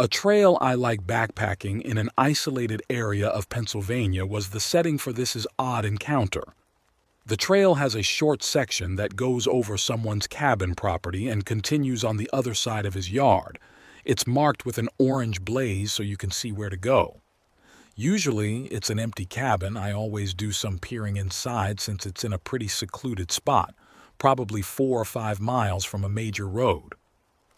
A trail I like backpacking in an isolated area of Pennsylvania was the setting for this odd encounter. The trail has a short section that goes over someone's cabin property and continues on the other side of his yard. It's marked with an orange blaze so you can see where to go. Usually, it's an empty cabin. I always do some peering inside since it's in a pretty secluded spot, probably 4 or 5 miles from a major road.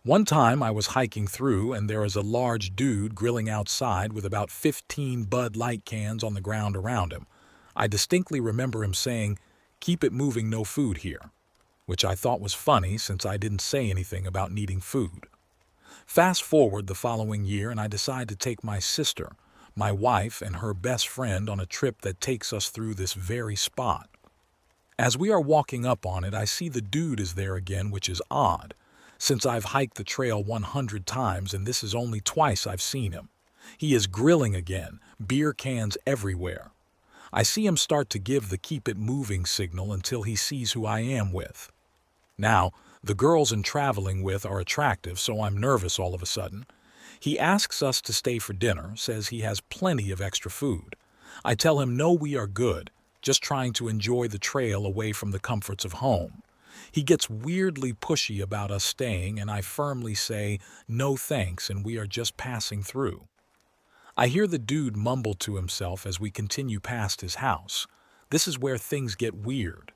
One time I was hiking through and there is a large dude grilling outside with about 15 Bud Light cans on the ground around him. I distinctly remember him saying, "Keep it moving, no food here," which I thought was funny since I didn't say anything about needing food. Fast forward the following year and I decide to take my sister, my wife, and her best friend on a trip that takes us through this very spot. As we are walking up on it, I see the dude is there again, which is odd, since I've hiked the trail 100 times and this is only twice I've seen him. He is grilling again, beer cans everywhere. I see him start to give the keep it moving signal until he sees who I am with. Now, the girls I'm traveling with are attractive, so I'm nervous all of a sudden. He asks us to stay for dinner, says he has plenty of extra food. I tell him no, we are good, just trying to enjoy the trail away from the comforts of home. He gets weirdly pushy about us staying, and I firmly say no thanks and we are just passing through. I hear the dude mumble to himself as we continue past his house. This is where things get weird.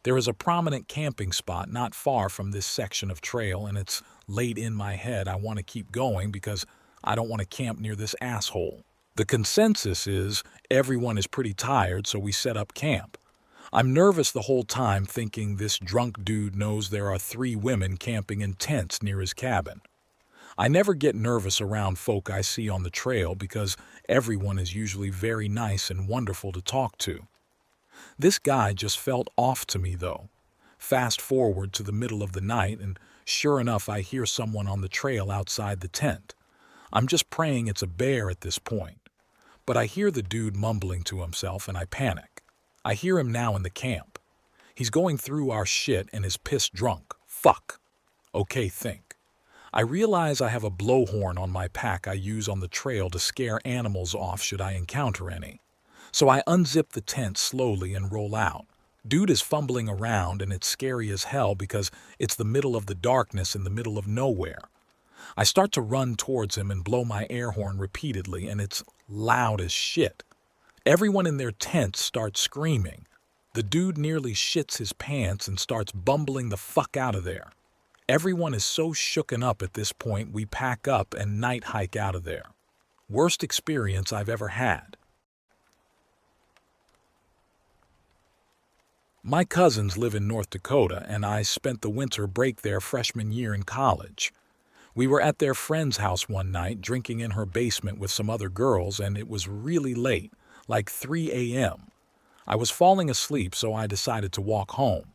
There is a prominent camping spot not far from this section of trail, and it's late in my head. I want to keep going because I don't want to camp near this asshole. The consensus is everyone is pretty tired, so we set up camp. I'm nervous the whole time, thinking this drunk dude knows there are 3 women camping in tents near his cabin. I never get nervous around folk I see on the trail because everyone is usually very nice and wonderful to talk to. This guy just felt off to me, though. Fast forward to the middle of the night, and sure enough, I hear someone on the trail outside the tent. I'm just praying it's a bear at this point. But I hear the dude mumbling to himself, and I panic. I hear him now in the camp. He's going through our shit and is pissed drunk. Fuck. Okay, think. I realize I have a blowhorn on my pack I use on the trail to scare animals off should I encounter any. So I unzip the tent slowly and roll out. Dude is fumbling around and it's scary as hell because it's the middle of the darkness in the middle of nowhere. I start to run towards him and blow my air horn repeatedly, and it's loud as shit. Everyone in their tent starts screaming. The dude nearly shits his pants and starts bumbling the fuck out of there. Everyone is so shooken up at this point we pack up and night hike out of there. Worst experience I've ever had. My cousins live in North Dakota, and I spent the winter break there freshman year in college. We were at their friend's house one night, drinking in her basement with some other girls, and it was really late, like 3 a.m. I was falling asleep, so I decided to walk home.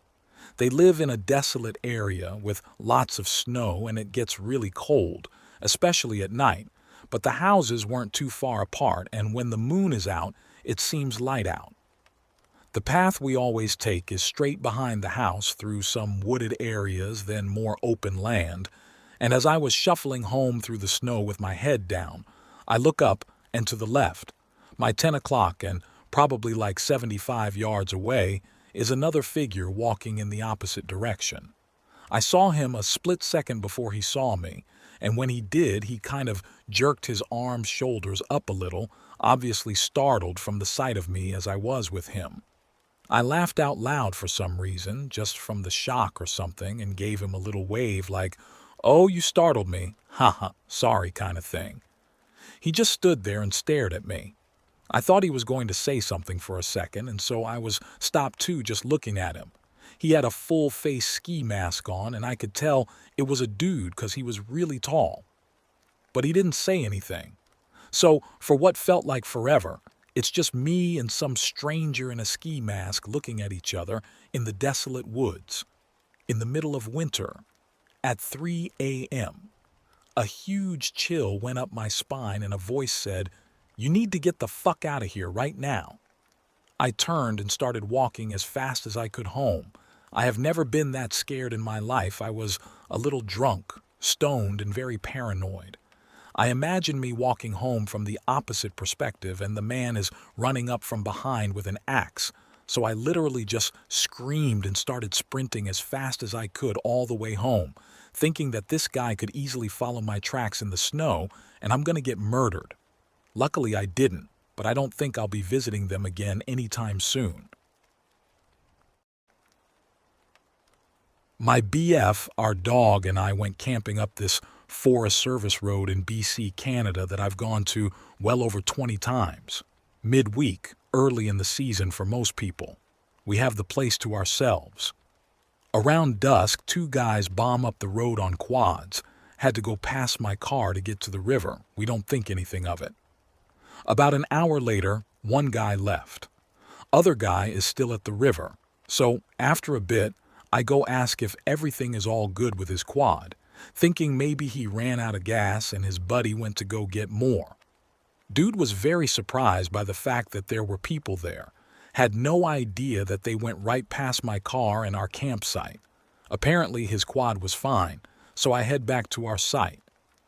They live in a desolate area with lots of snow, and it gets really cold, especially at night, but the houses weren't too far apart, and when the moon is out, it seems light out. The path we always take is straight behind the house through some wooded areas, then more open land, and as I was shuffling home through the snow with my head down, I look up and to the left, my 10 o'clock and probably like 75 yards away, is another figure walking in the opposite direction. I saw him a split second before he saw me, and when he did, he kind of jerked his arms, shoulders up a little, obviously startled from the sight of me as I was with him. I laughed out loud for some reason, just from the shock or something, and gave him a little wave like, "Oh, you startled me. Haha, sorry," kind of thing. He just stood there and stared at me. I thought he was going to say something for a second, and so I was stopped too, just looking at him. He had a full-face ski mask on, and I could tell it was a dude because he was really tall. But he didn't say anything. So, for what felt like forever, it's just me and some stranger in a ski mask looking at each other in the desolate woods, in the middle of winter, at 3 a.m. A huge chill went up my spine and a voice said, "You need to get the fuck out of here right now." I turned and started walking as fast as I could home. I have never been that scared in my life. I was a little drunk, stoned, and very paranoid. I imagine me walking home from the opposite perspective and the man is running up from behind with an axe, so I literally just screamed and started sprinting as fast as I could all the way home, thinking that this guy could easily follow my tracks in the snow and I'm going to get murdered. Luckily I didn't, but I don't think I'll be visiting them again anytime soon. My BF, our dog, and I went camping up this Forest Service road in BC, Canada that I've gone to well over 20 times. Midweek, early in the season for most people. We have the place to ourselves. Around dusk, two guys bomb up the road on quads. Had to go past my car to get to the river. We don't think anything of it. About an hour later, one guy left. Other guy is still at the river. So, after a bit, I go ask if everything is all good with his quad, thinking maybe he ran out of gas and his buddy went to go get more. Dude was very surprised by the fact that there were people there. Had no idea that they went right past my car and our campsite. Apparently his quad was fine, so I head back to our site.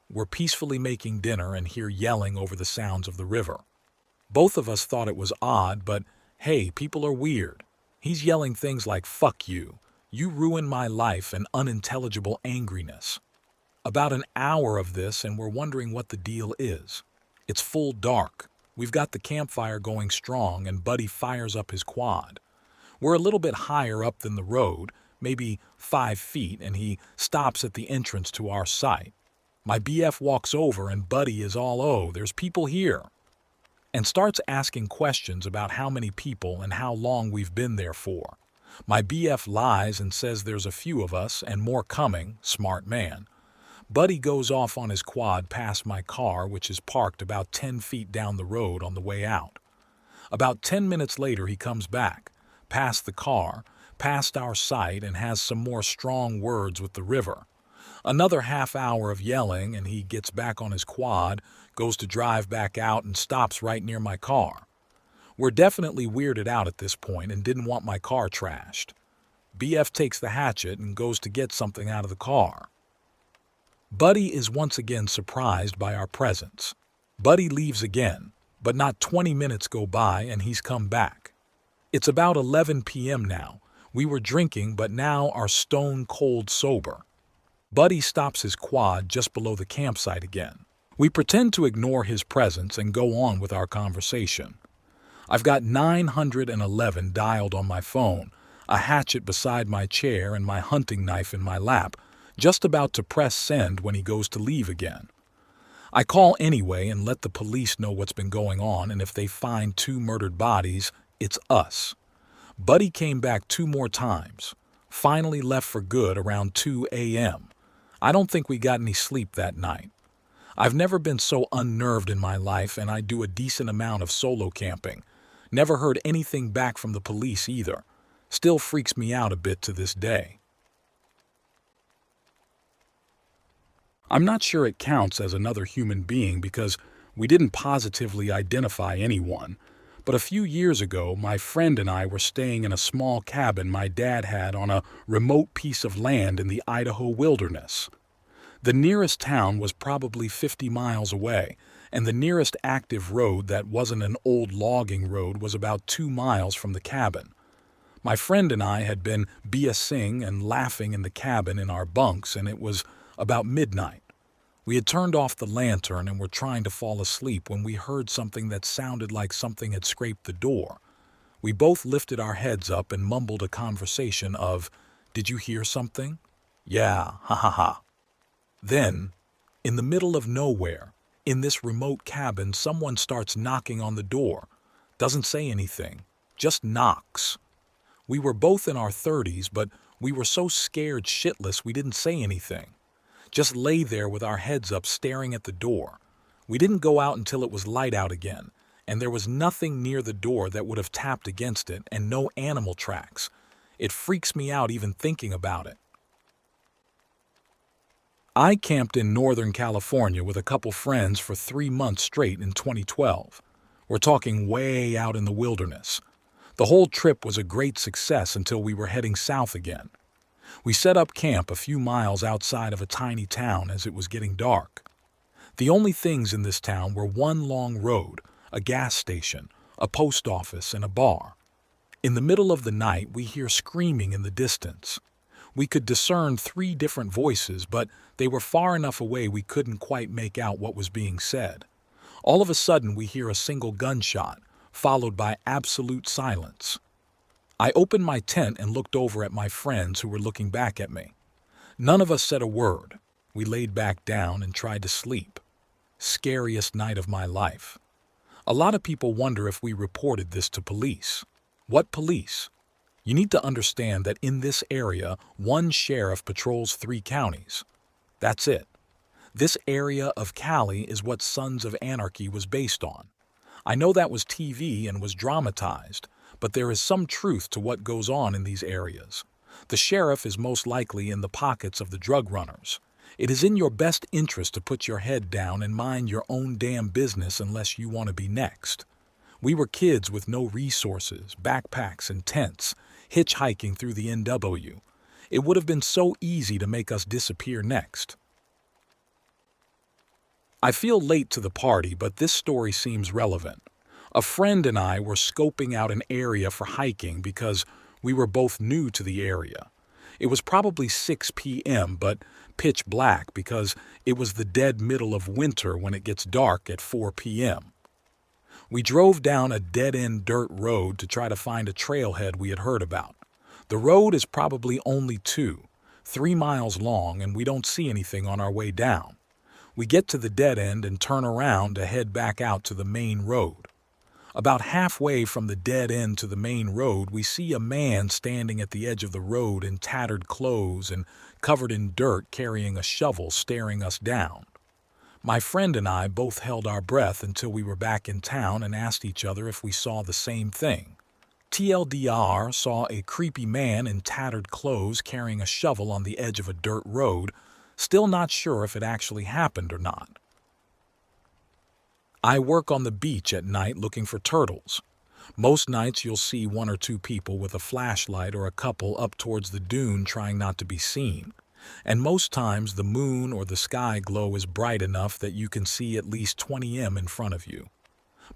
We're peacefully making dinner and hear yelling over the sounds of the river. Both of us thought it was odd, but hey, people are weird. He's yelling things like "fuck you," "you ruined my life," and unintelligible angriness. About an hour of this and we're wondering what the deal is. It's full dark. We've got the campfire going strong and Buddy fires up his quad. We're a little bit higher up than the road, maybe 5 feet, and he stops at the entrance to our site. My BF walks over and Buddy is all, "Oh, there's people here," and starts asking questions about how many people and how long we've been there for. My BF lies and says there's a few of us and more coming, smart man. Buddy goes off on his quad past my car, which is parked about 10 feet down the road on the way out. About 10 minutes later he comes back, past the car, past our site, and has some more strong words with the river. Another half hour of yelling and he gets back on his quad, goes to drive back out and stops right near my car. We're definitely weirded out at this point and didn't want my car trashed. BF takes the hatchet and goes to get something out of the car. Buddy is once again surprised by our presence. Buddy leaves again, but not 20 minutes go by and he's come back. It's about 11 p.m. now. We were drinking but now are stone cold sober. Buddy stops his quad just below the campsite again. We pretend to ignore his presence and go on with our conversation. I've got 911 dialed on my phone, a hatchet beside my chair and my hunting knife in my lap, just about to press send when he goes to leave again. I call anyway and let the police know what's been going on, and if they find 2 murdered bodies, it's us. Buddy came back 2 more times, finally left for good around 2 a.m. I don't think we got any sleep that night. I've never been so unnerved in my life, and I do a decent amount of solo camping. Never heard anything back from the police either. Still freaks me out a bit to this day. I'm not sure it counts as another human being because we didn't positively identify anyone, but a few years ago my friend and I were staying in a small cabin my dad had on a remote piece of land in the Idaho wilderness. The nearest town was probably 50 miles away, and the nearest active road that wasn't an old logging road was about 2 miles from the cabin. My friend and I had been BSing and laughing in the cabin in our bunks, and it was about midnight. We had turned off the lantern and were trying to fall asleep when we heard something that sounded like something had scraped the door. We both lifted our heads up and mumbled a conversation of, "Did you hear something?" "Yeah, ha ha ha." Then, in the middle of nowhere, in this remote cabin, someone starts knocking on the door. Doesn't say anything, just knocks. We were both in our 30s, but we were so scared shitless we didn't say anything. Just lay there with our heads up staring at the door. We didn't go out until it was light out again, and there was nothing near the door that would have tapped against it and no animal tracks. It freaks me out even thinking about it. I camped in Northern California with a couple friends for 3 months straight in 2012. We're talking way out in the wilderness. The whole trip was a great success until we were heading south again. We set up camp a few miles outside of a tiny town as it was getting dark. The only things in this town were one long road, a gas station, a post office, and a bar. In the middle of the night, we hear screaming in the distance. We could discern 3 different voices, but they were far enough away we couldn't quite make out what was being said. All of a sudden, we hear a single gunshot, followed by absolute silence. I opened my tent and looked over at my friends who were looking back at me. None of us said a word. We laid back down and tried to sleep. Scariest night of my life. A lot of people wonder if we reported this to police. What police? You need to understand that in this area, one sheriff patrols 3 counties. That's it. This area of Cali is what Sons of Anarchy was based on. I know that was TV and was dramatized, but there is some truth to what goes on in these areas. The sheriff is most likely in the pockets of the drug runners. It is in your best interest to put your head down and mind your own damn business unless you want to be next. We were kids with no resources, backpacks and tents, hitchhiking through the NW. It would have been so easy to make us disappear next. I feel late to the party, but this story seems relevant. A friend and I were scoping out an area for hiking because we were both new to the area. It was probably 6 p.m., but pitch black because it was the dead middle of winter when it gets dark at 4 p.m. We drove down a dead-end dirt road to try to find a trailhead we had heard about. The road is probably only 3 miles long, and we don't see anything on our way down. We get to the dead end and turn around to head back out to the main road. About halfway from the dead end to the main road, we see a man standing at the edge of the road in tattered clothes and covered in dirt, carrying a shovel, staring us down. My friend and I both held our breath until we were back in town and asked each other if we saw the same thing. TLDR saw a creepy man in tattered clothes carrying a shovel on the edge of a dirt road, still not sure if it actually happened or not. I work on the beach at night looking for turtles. Most nights you'll see 1 or 2 people with a flashlight or a couple up towards the dune trying not to be seen. And most times the moon or the sky glow is bright enough that you can see at least 20 m in front of you.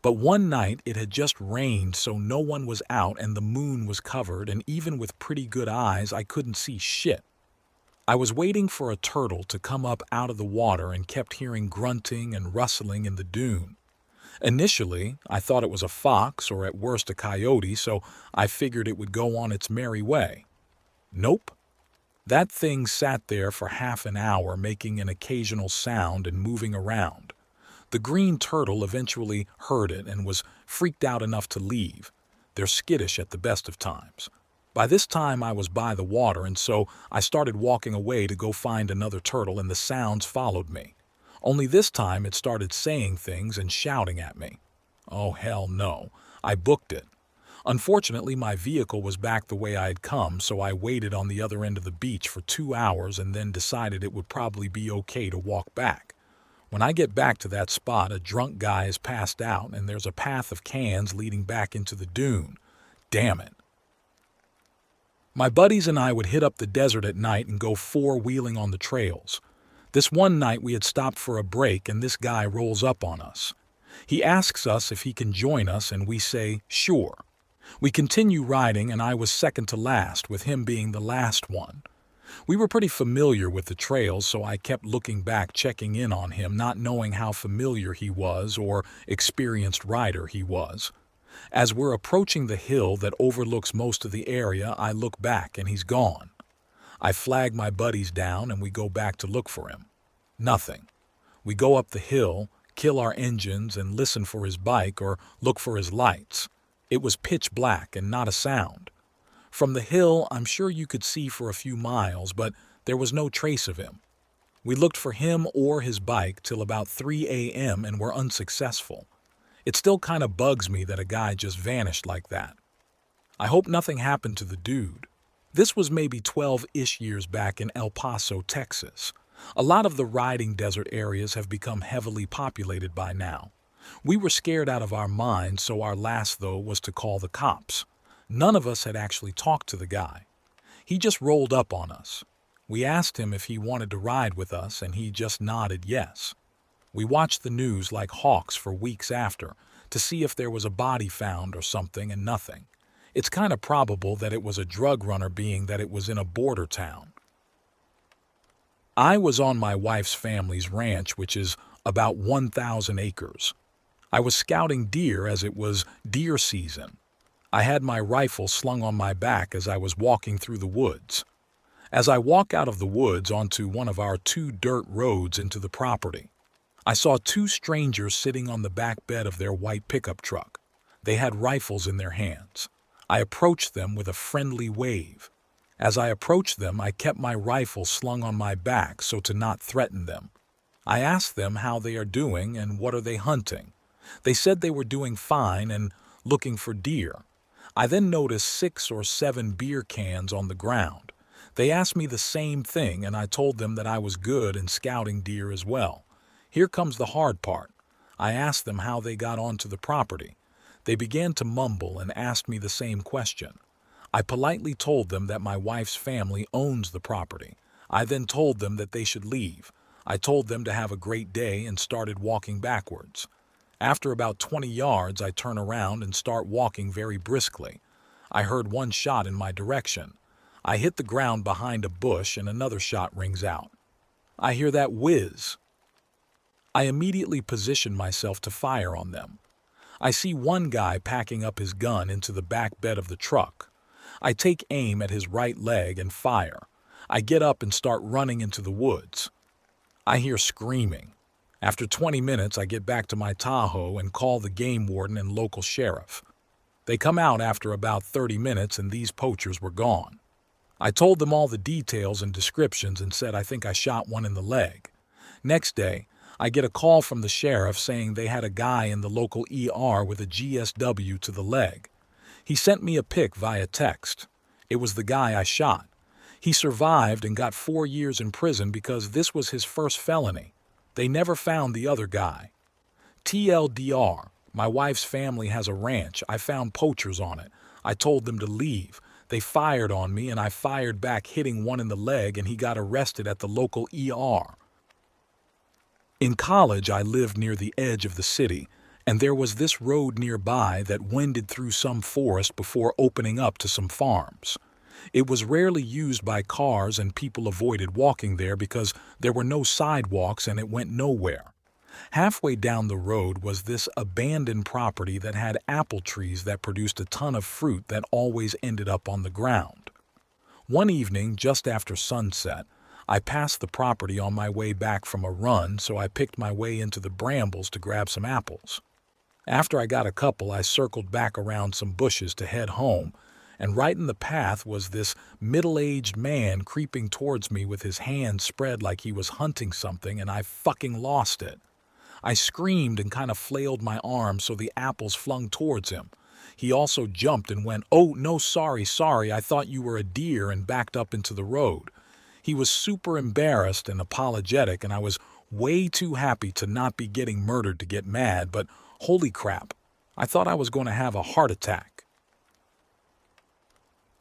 But one night it had just rained, so no one was out and the moon was covered, and even with pretty good eyes I couldn't see shit. I was waiting for a turtle to come up out of the water and kept hearing grunting and rustling in the dune. Initially, I thought it was a fox or at worst a coyote, so I figured it would go on its merry way. Nope. That thing sat there for half an hour making an occasional sound and moving around. The green turtle eventually heard it and was freaked out enough to leave. They're skittish at the best of times. By this time I was by the water, and so I started walking away to go find another turtle, and the sounds followed me. Only this time it started saying things and shouting at me. Oh hell no, I booked it. Unfortunately, my vehicle was back the way I had come, so I waited on the other end of the beach for 2 hours and then decided it would probably be okay to walk back. When I get back to that spot, a drunk guy is passed out and there's a path of cans leading back into the dune. Damn it. My buddies and I would hit up the desert at night and go 4-wheeling on the trails. This one night we had stopped for a break and this guy rolls up on us. He asks us if he can join us and we say, sure. We continue riding and I was second to last, with him being the last one. We were pretty familiar with the trails, so I kept looking back, checking in on him, not knowing how familiar he was or experienced rider he was. As we're approaching the hill that overlooks most of the area, I look back and he's gone. I flag my buddies down and we go back to look for him. Nothing. We go up the hill, kill our engines and listen for his bike or look for his lights. It was pitch black and not a sound. From the hill, I'm sure you could see for a few miles, but there was no trace of him. We looked for him or his bike till about 3 a.m. and were unsuccessful. It still kind of bugs me that a guy just vanished like that. I hope nothing happened to the dude. This was maybe 12-ish years back in El Paso, Texas. A lot of the riding desert areas have become heavily populated by now. We were scared out of our minds, so our last, though, was to call the cops. None of us had actually talked to the guy. He just rolled up on us. We asked him if he wanted to ride with us, and he just nodded yes. We watched the news like hawks for weeks after to see if there was a body found or something, and nothing. It's kind of probable that it was a drug runner, being that it was in a border town. I was on my wife's family's ranch, which is about 1,000 acres. I was scouting deer as it was deer season. I had my rifle slung on my back as I was walking through the woods. As I walk out of the woods onto one of our 2 dirt roads into the property, I saw 2 strangers sitting on the back bed of their white pickup truck. They had rifles in their hands. I approached them with a friendly wave. As I approached them, I kept my rifle slung on my back so to not threaten them. I asked them how they are doing and what are they hunting. They said they were doing fine and looking for deer. I then noticed 6 or 7 beer cans on the ground. They asked me the same thing, and I told them that I was good in scouting deer as well. Here comes the hard part. I asked them how they got onto the property. They began to mumble and asked me the same question. I politely told them that my wife's family owns the property. I then told them that they should leave. I told them to have a great day and started walking backwards. After about 20 yards, I turn around and start walking very briskly. I heard one shot in my direction. I hit the ground behind a bush and another shot rings out. I hear that whiz. I immediately position myself to fire on them. I see one guy packing up his gun into the back bed of the truck. I take aim at his right leg and fire. I get up and start running into the woods. I hear screaming. After 20 minutes, I get back to my Tahoe and call the game warden and local sheriff. They come out after about 30 minutes and these poachers were gone. I told them all the details and descriptions and said I think I shot one in the leg. Next day, I get a call from the sheriff saying they had a guy in the local ER with a GSW to the leg. He sent me a pic via text. It was the guy I shot. He survived and got 4 years in prison because this was his first felony. They never found the other guy. TLDR, my wife's family has a ranch. I found poachers on it. I told them to leave. They fired on me and I fired back, hitting one in the leg, and he got arrested at the local ER. In college, I lived near the edge of the city, and there was this road nearby that wended through some forest before opening up to some farms. It was rarely used by cars and people avoided walking there because there were no sidewalks and it went nowhere. Halfway down the road was this abandoned property that had apple trees that produced a ton of fruit that always ended up on the ground. One evening, just after sunset, I passed the property on my way back from a run, so I picked my way into the brambles to grab some apples. After I got a couple, I circled back around some bushes to head home, and right in the path was this middle-aged man creeping towards me with his hands spread like he was hunting something, and I fucking lost it. I screamed and kind of flailed my arms so the apples flung towards him. He also jumped and went, "Oh, no, sorry, I thought you were a deer," and backed up into the road. He was super embarrassed and apologetic, and I was way too happy to not be getting murdered to get mad, but holy crap, I thought I was going to have a heart attack.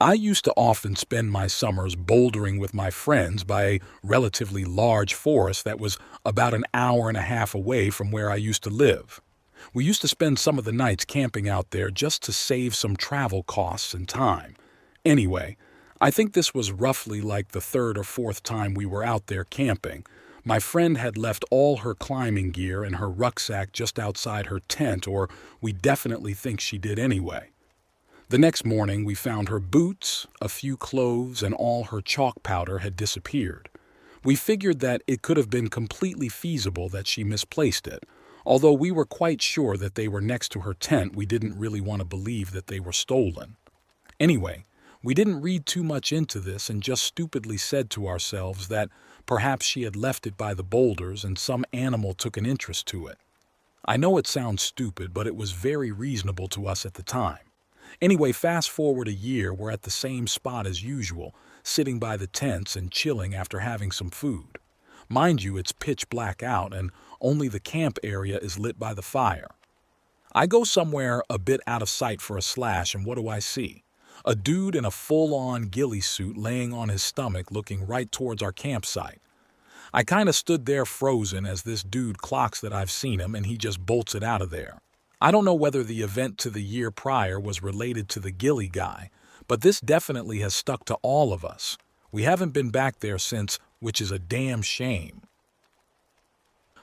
I used to often spend my summers bouldering with my friends by a relatively large forest that was about an hour and a half away from where I used to live. We used to spend some of the nights camping out there just to save some travel costs and time. Anyway, I think this was roughly like the 3rd or 4th time we were out there camping. My friend had left all her climbing gear and her rucksack just outside her tent, or we definitely think she did anyway. The next morning, we found her boots, a few clothes, and all her chalk powder had disappeared. We figured that it could have been completely feasible that she misplaced it. Although we were quite sure that they were next to her tent, we didn't really want to believe that they were stolen. Anyway, we didn't read too much into this and just stupidly said to ourselves that perhaps she had left it by the boulders and some animal took an interest to it. I know it sounds stupid, but it was very reasonable to us at the time. Anyway, fast forward a year, we're at the same spot as usual, sitting by the tents and chilling after having some food. Mind you, it's pitch black out and only the camp area is lit by the fire. I go somewhere a bit out of sight for a slash, and what do I see? A dude in a full-on ghillie suit laying on his stomach looking right towards our campsite. I kinda stood there frozen as this dude clocks that I've seen him and he just bolts it out of there. I don't know whether the event to the year prior was related to the Gilly guy, but this definitely has stuck to all of us. We haven't been back there since, which is a damn shame.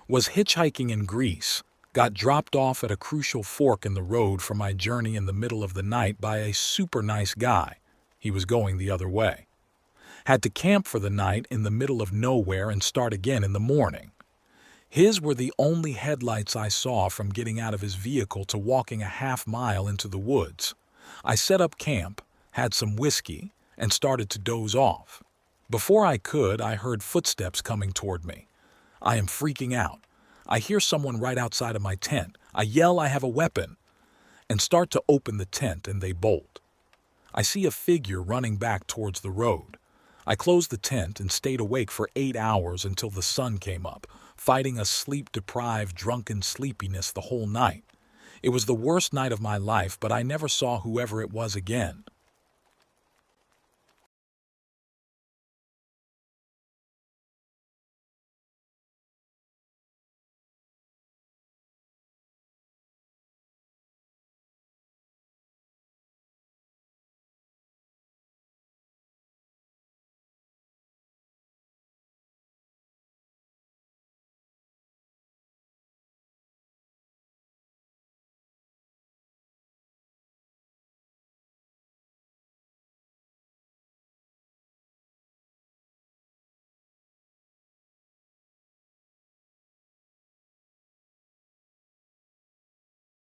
Was hitchhiking in Greece. Got dropped off at a crucial fork in the road for my journey in the middle of the night by a super nice guy. He was going the other way. Had to camp for the night in the middle of nowhere and start again in the morning. His were the only headlights I saw from getting out of his vehicle to walking a half-mile into the woods. I set up camp, had some whiskey, and started to doze off. Before I could, I heard footsteps coming toward me. I am freaking out. I hear someone right outside of my tent. I yell I have a weapon, and start to open the tent, and they bolt. I see a figure running back towards the road. I closed the tent and stayed awake for 8 hours until the sun came up, fighting a sleep-deprived, drunken sleepiness the whole night. It was the worst night of my life, but I never saw whoever it was again.